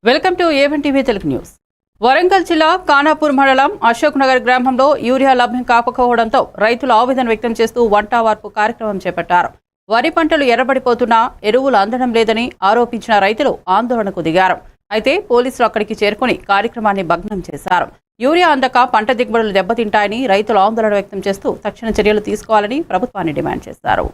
Welcome to A1 TV Telugu news. Warangal జిల్లా ఖానాపూర్ మండలం అశోక్ నగర్ గ్రామంలో యూరియా లభ్యం కాకపోవడంతో రైతులు ఆవేదన వ్యక్తం చేస్తూ వంట వార్పు కార్యక్రమం చేపట్టారు. వరి పంటలు ఎర్రబడిపోతున్నా ఎరువులు అందడం లేదని ఆరోపించిన రైతులు ఆందోళనకు దిగారు. అయితే పోలీసులు అక్కడికి చేరుకుని కార్యక్రమాన్ని భగ్నం చేశారు. యూరియా అందక పంట దిగుబడులు దెబ్బతింటాయని రైతులు ఆందోళన వ్యక్తం చేస్తూ తక్షణ చర్యలు తీసుకోవాలని ప్రభుత్వాన్ని డిమాండ్ చేశారు.